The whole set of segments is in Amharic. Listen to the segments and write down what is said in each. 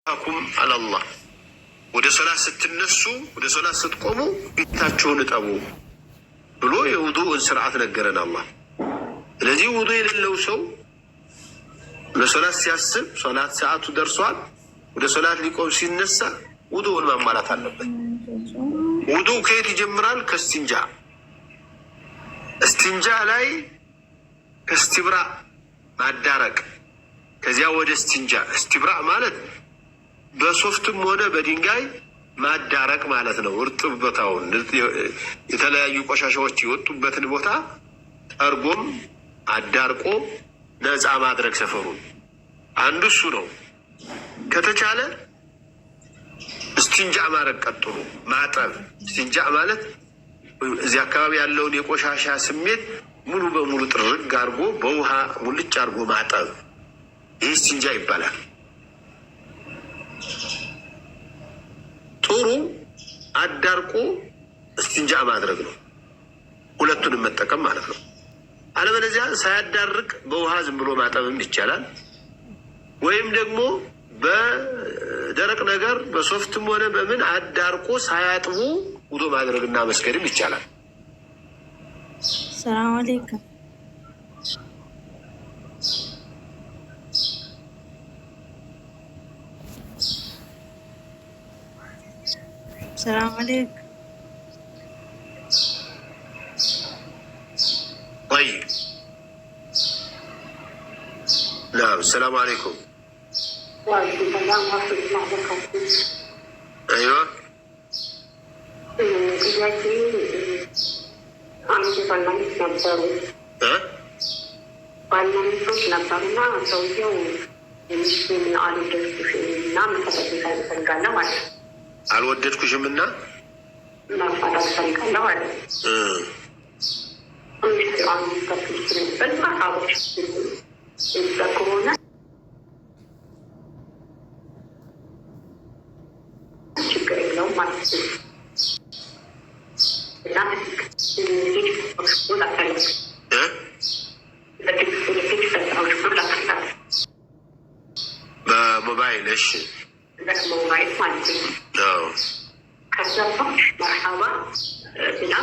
አኩም አላህ ወደ ሶላት ስትነሱ ወደ ሶላት ስትቆሙ ፊታችሁን እጠቡ ብሎ የውዱእን ስርዓት ነገረን አላህ። ስለዚህ ውዱእ የሌለው ሰው ለሶላት ሲያስብ ሶላት ሰዓቱ ደርሷል፣ ወደ ሶላት ሊቆም ሲነሳ ውዱእን ማሟላት አለበት። ውዱእ ከየት ይጀምራል? ከእስቲንጃ። እስቲንጃ ላይ ከእስቲብራ ማዳረቅ፣ ከዚያ ወደ እስቲንጃ። እስቲብራ ማለት በሶፍትም ሆነ በድንጋይ ማዳረቅ ማለት ነው። እርጥብ ቦታውን የተለያዩ ቆሻሻዎች የወጡበትን ቦታ ጠርጎም አዳርቆ ነፃ ማድረግ ሰፈሩን አንዱ እሱ ነው። ከተቻለ እስቲንጃ ማድረግ ቀጥሎ ማጠብ። እስቲንጃ ማለት እዚህ አካባቢ ያለውን የቆሻሻ ስሜት ሙሉ በሙሉ ጥርግ አድርጎ በውሃ ሙልጭ አድርጎ ማጠብ፣ ይህ እስቲንጃ ይባላል። ጥሩ አዳርቆ እስቲንጃ ማድረግ ነው። ሁለቱንም መጠቀም ማለት ነው። አለበለዚያ ሳያዳርቅ በውሃ ዝም ብሎ ማጠብም ይቻላል። ወይም ደግሞ በደረቅ ነገር በሶፍትም ሆነ በምን አዳርቆ ሳያጥቡ ውዱእ ማድረግና መስገድም ይቻላል። ሰላም አለይኩም። السلام عليكم. طيب نعم السلام عليكم. وعليكم السلام ورحمة الله وبركاته. أيوة. ጥያቄ አንድ ባለሚስት ነበሩ ባለሚስቶች ነበሩና ሰውየው ሚስቱን አልወደድኩሽም እና መፈታት ይፈልጋለሁ ማለት ነው። አልወደድኩሽም እና መፋታት ፈልጋለሁ አለ። ከሆነ ችግር የለውም ማለት ነው። በሞባይል እሺ ሞባይል ማለት ነው። ከሰዎች መርሐባ ብላ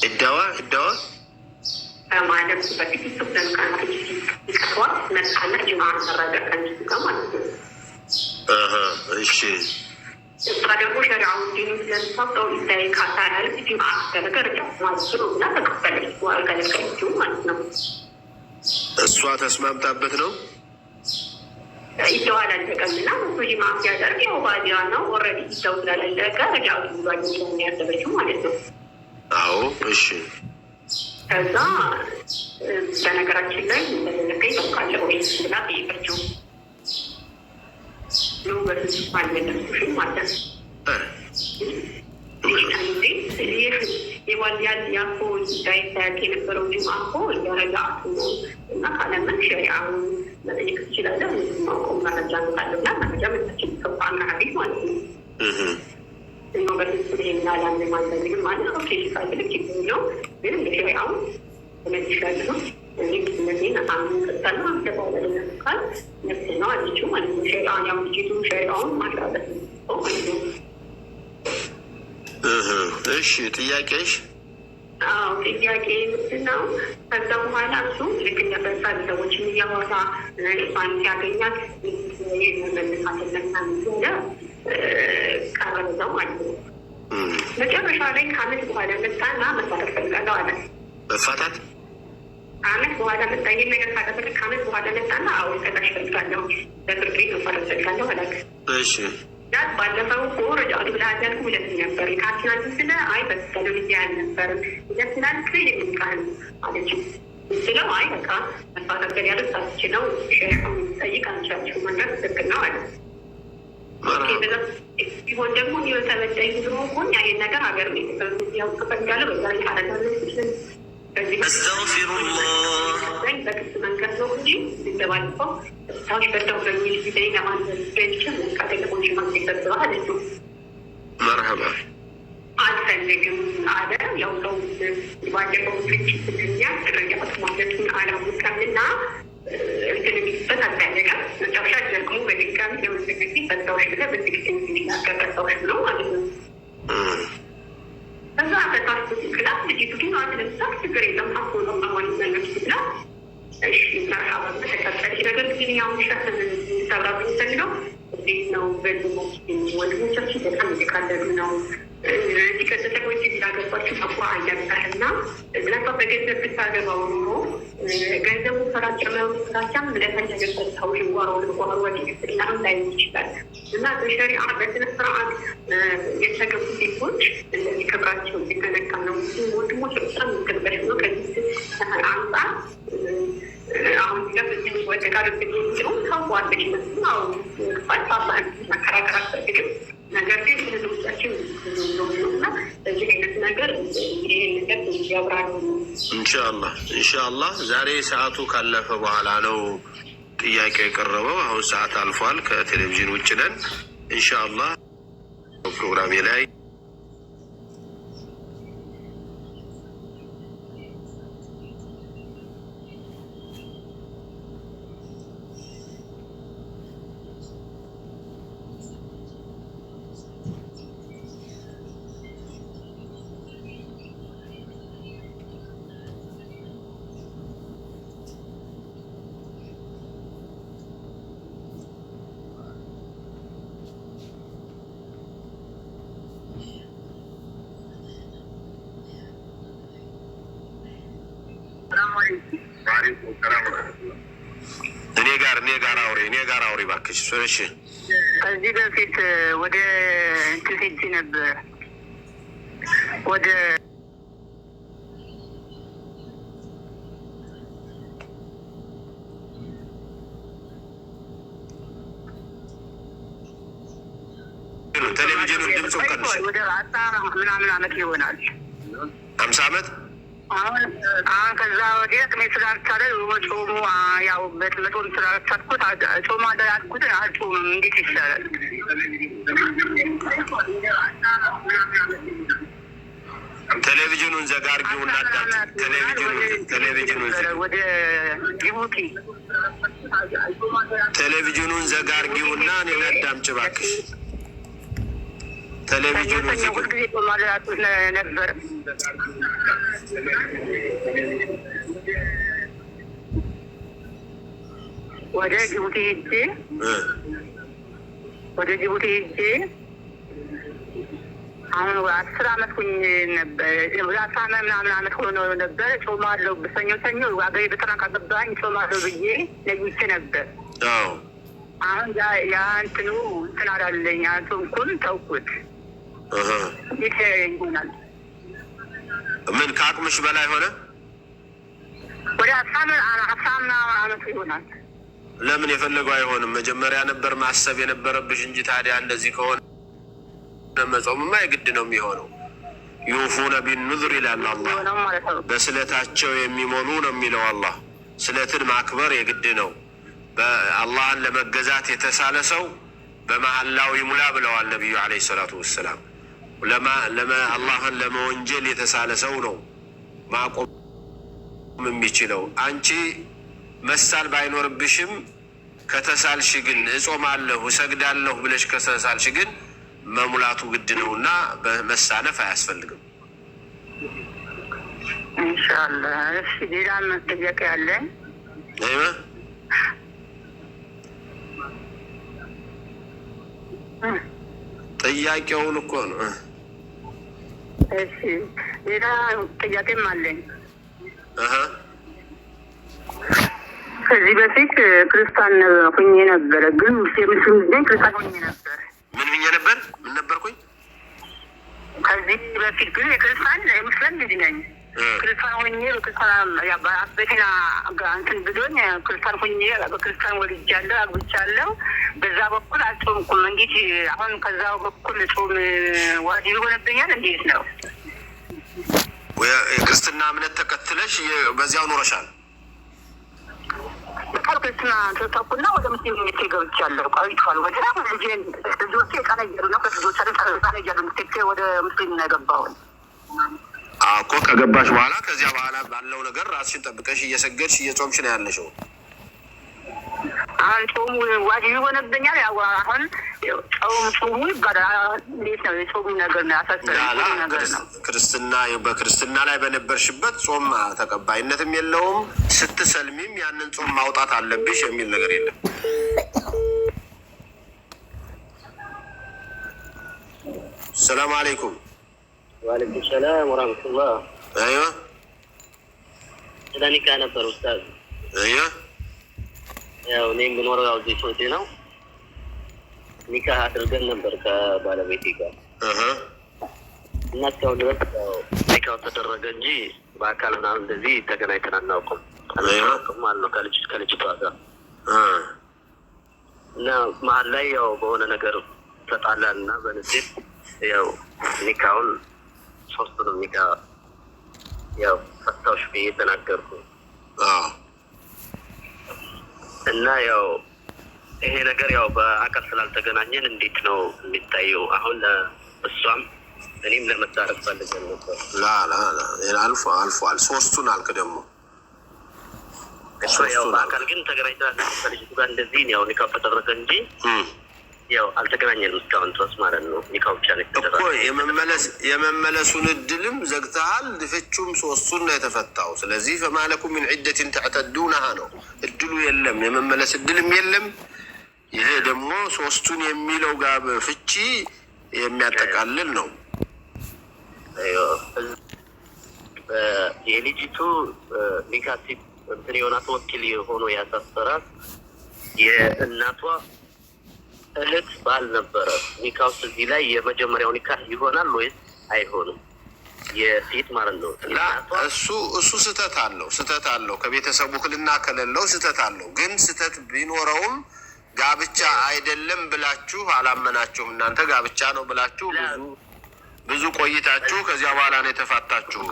الدواء ማለት በፊት ተብለካና ይቀርዋል መጣና ጅማዓ ተረጋጋ ከማለት ነው። እሺ ደግሞ ሸሪዓውን ዲኑ ስለተሰጠው ይታይ ካታል ጅማዓ ተረጋጋ ማለት ነው እና ተቀበለች ዋልከለከችው ማለት ነው። እሷ ተስማምታበት ነው ይተዋል አልተቀምና ጅማዓ ሲያደርግ ያው ባዲያ ነው ኦልሬዲ ይተው ስላለቀ ረጃው ባዲያ የሚያደርገው ማለት ነው። አዎ እሺ ከዛ በነገራችን ላይ እንደነገኝ ተውቃለ ወይ ብላ ጠየቀችው። ነው በሱ አልመለስኩሽም ማለት የዋልያል ያኮ ዳይታያት የነበረው ጅምዓ እኮ እያረጋአቱ ነው እና ካለምን ሸሪዓውን መጠየቅ ትችላለህ። ማውቀው መረጃ ንቃለና መረጃ መታችን ተውቃና ሀዲስ ማለት ነው። ነው በሱ ይሄናላን ማንደግም ማለት ነው። ኦኬ ሲፈልግ ይብለው ግን ሸሪዓውን ለምሳሌ እነዚህ አሁን ከተማ ተባለ ቃል ነው አዲሱ ማለት ነው። ሸሪዓን ያው ዲጂቱ ሸሪዓውን ማሻለት ነው። እሺ ጥያቄሽ? አዎ ጥያቄ ምንድነው? ከዛ በኋላ እሱ ልክ እንደበሳል ሰዎች እያወራ እሷን ሲያገኛት የመመለሳተለና ምንደ ቀረበው ማለት ነው። መጨረሻ ላይ ከዓመት በኋላ መጣና መፋታት ፈልጋለሁ አለ። መፋታት ከዓመት በኋላ መጣ። ይህን ነገር ካደረገ ከዓመት በኋላ መጣና አሁን ቀጣሽ ፈልጋለሁ በፍርድ ቤት መፋታት ፈልጋለሁ አላት። እሺ ዳት ባለፈው እኮ ረጃቱ ብላ ያልኩ ሁለት ነበር የካቲናል ስለ አይ በስተለ ልጅ ያልነበር ይደስናል ክሬ የሚቃል አለች። ስለው አይ በቃ መፋታት ገር ያለ ሳትችለው ሸሪዓውን ጠይቅ አንቻችሁ መንገድ ትክክል ነው አለ። ሲሆን ደግሞ የተበዳይ ዝሮ ሆን ያየን ነገር ሀገር ቤት ያው ተፈልጋለሁ በዛ ላይ አረጋለ አስተግፊሩላህ በክስ መንገድ ነው እንጂ እንደባለፈው ሰዎች በተው በሚል ጊዜ ለማንዘር ገንችም ከቴሌፎን ሽማግሌ ሰብስበው አለች። መርሀባ አልፈልግም አለ። ያው ሰው ባለፈው ፍቺ ስልኛ ተረጃት ማለቱን አላወቀምና እንትን የሚስበት አልፈለገም። መጨረሻ ደግሞ በድጋሚ ለመዘገጊ ፈታዎች ብለ በትክክል የሚናገር ብሎ ማለት ነው። ከዛ በታስ ክላስ ልጅቱ ግን አንድ ለምሳሌ ችግር የለም ሀኮ ነው መሆን መለስ ብላ እሺ መርሀባ ተቀጠል ነገር ግን ያው ሸፍን ሰብራ ብንፈልገው እንዴት ነው በልሞ ወንድሞቻችን በጣም እየካለሉ ነው ሲቀጥል ወይ ሲላገባችሁ ተቋ አያጣህና ለሷ በገንዘብ ብታገባው ኖሮ ገንዘቡ ፈራጨመው ስራቻም ለፈለገ ሰጥተው ጓሮ ወዲ ስላም ላይ ይችላል እና በሸሪዓ በስነ ስርዓት የተገቡ ሴቶች እንደዚህ ክብራቸው ሲተነካ ነው። ወንድሞች በጣም ይከበሽ ነው። ከዚህ አንጻር አሁን ለዚህ ወደ ጋር ብትሄዱ ታዋለች ነው ፋይፋ ማከራከር አትፈልግም። ነገር ግን ህዝቦቻችን ነውና በዚህ አይነት ነገር ይሄን ነገር ያብራሩ። ኢንሻአላህ ዛሬ ሰዓቱ ካለፈ በኋላ ነው ጥያቄው የቀረበው። አሁን ሰዓት አልፏል። ከቴሌቪዥን ውጭ ነን። ኢንሻአላህ ፕሮግራሜ ላይ እኔ ጋር አውሪ እባክሽ። እሺ ከዚህ በፊት ወደ እንትን ሄጄ ነበር ወደ ቴሌቪዥኑ ድምፁ ቀንሽ። ወደ 10 ምናምን ዓመት ይሆናል። 50 ዓመት አሁን ከዛ ወዲያ ቅሜ ስላልቻለ ጾሙ ያው በመጾም ስላልቻልኩት ጾሙ አደራድኩት አልጾምም። እንዴት ይሻላል? ቴሌቪዥኑን ዘጋ አድርጊውና ቴሌቪዥኑን ወደ ጅቡቲ ቴሌቪዥኑን ዘጋ አድርጊውና እኔን አዳምጪ እባክሽ። ቴሌቪዥኑን ዘጋ ሁልጊዜ ጾሙ አደራድኩት ነበር። ወደ ጅቡቲ ሄጄ አሁን 10 ዓመት ሁኝ ነበር። 10 ምናምን ዓመት ሆኖ ነበር። ጾማለሁ በሰኞ ሀገሬ በጠና ካገባኝ ጾማለሁ ብዬ ነግቼ ነበር። አሁን ያ እንትኑ እንትን አላለኝ። ጾምኩን ተውኩት። ይሄ ይሆናል ምን ከአቅምሽ በላይ ሆነ? ወደ 10 ዓመት ይሆናል። ለምን የፈለገው አይሆንም? መጀመሪያ ነበር ማሰብ የነበረብሽ እንጂ። ታዲያ እንደዚህ ከሆነ መጾምማ የግድ ነው የሚሆነው። ዩፉነ ቢንኑዝር ይላል አላህ። በስለታቸው የሚሞሉ ነው የሚለው አላህ። ስለትን ማክበር የግድ ነው። በአላህን ለመገዛት የተሳለ ሰው በመሐላው ይሙላ ብለዋል ነቢዩ ዓለይሂ ሰላቱ ወሰላም። አላህን ለመወንጀል የተሳለ ሰው ነው ማቆም የሚችለው። አንቺ መሳል ባይኖርብሽም ከተሳልሽ ግን እጾማለሁ እሰግዳለሁ ብለሽ ከተሳልሽ ግን መሙላቱ ግድ ነውና በመሳነፍ አያስፈልግም። ኢንሻአላህ። እሺ ሌላም ጥያቄ አለ። ጥያቄውን እኮ ነው። እሺ ሌላ ጥያቄም አለኝ። ከዚህ በፊት ክርስቲያን ሆኜ ነበረ፣ ግን ሙስሊም ነኝ። ክርስቲያን ሆኜ ነበር። ምን ሆኜ ነበር? ምን ነበርኩኝ? ከዚህ በፊት ግን የክርስቲያን የሙስሊም ልጅ ነኝ። ክርስቲያን ሆኜ በክርስቲያን በአበቴና እንትን ብሎኝ ክርስቲያን ሆኜ በክርስቲያን ወልጃለሁ፣ አግብቻለሁ። በዛ በኩል አልጾምኩም። እንዴት አሁን ከዛ በኩል ጾም ዋጅብ ሆነብኛል? እንዴት ነው? የክርስትና እምነት ተከትለሽ በዚያው ኖረሻል? ክርስትና ተተኩና ወደ ሙስሊም ገብቻለሁ። ቆይቷል። ወደ ልጆቼ ቀነየሩ ነው። ከልጆች ቀነየሩ ወደ ሙስሊም ነው የገባሁት እኮ። ከገባሽ በኋላ ከዚያ በኋላ ባለው ነገር ራስሽን ጠብቀሽ እየሰገድሽ እየጾምሽ ነው ያለሽው? አሁን ጾሙ ዋጅብ ይሆንብኛል። ያው አሁን ጾሙ ይባላል። እንዴት ነው የጾሙ ነገር ነው ያሳሰረኝ ነገር ነው። በክርስትና ላይ በነበርሽበት ጾም ተቀባይነትም የለውም። ስትሰልሚም ያንን ጾም ማውጣት አለብሽ የሚል ነገር የለም። ሰላም አለይኩም። ወአለይኩም ሰላም ወራህመቱላህ። አይዋ ስለኒካ ነበር ኡስታዝ። አይዋ ያው እኔ የምኖረው ያው እዚህ ሶቴ ነው። ኒካ አድርገን ነበር ከባለቤቴ ጋር እና እስካሁን ድረስ ኒካው ተደረገ እንጂ በአካል ምናምን እንደዚህ ተገናኝተን አናውቅም። አናውቅም አለ ከልጅቷ ጋር እና መሀል ላይ ያው በሆነ ነገር ተጣላን እና በንዴት ያው ኒካውን ሶስቱንም ኒካ ያው ፈታዎች ብዬ ተናገርኩ እና ያው ይሄ ነገር ያው በአካል ስላልተገናኘን እንዴት ነው የሚታየው? አሁን እሷም እኔም ለመታረቅ ፈልገን ነበር። አልፏል። ሶስቱን አልክ ደግሞ እሷ ያው በአካል ግን ተገናኝተናል ከልጅቱ ጋር እንደዚህ ያው ኒካው ተደረገ እንጂ ያው አልተገናኘንም እስካሁን ድረስ ማለት ነው። ኒካው ብቻ ነው እኮ የመመለሱን እድልም ዘግተሃል። ፍቹም ሶስቱን ነው የተፈታው። ስለዚህ ፈማለኩም ምን ዒደትን ተዕተዱነሃ ነው። እድሉ የለም፣ የመመለስ እድልም የለም። ይሄ ደግሞ ሶስቱን የሚለው ጋር ፍቺ የሚያጠቃልል ነው። የልጅቱ ኒካሲ እንትን የሆናት ወኪል ሆኖ ያሳሰራት የእናቷ እህት ባል ነበረ። ኒካውስ እዚህ ላይ የመጀመሪያው ኒካ ይሆናል ወይስ አይሆንም? የሴት ማለት ነው። እሱ ስህተት አለው። ከቤተሰቡ ክልና ከሌለው ስህተት አለው። ግን ስህተት ቢኖረውም ጋብቻ አይደለም ብላችሁ አላመናችሁም። እናንተ ጋብቻ ነው ብላችሁ ብዙ ቆይታችሁ ከዚያ በኋላ ነው የተፋታችሁት።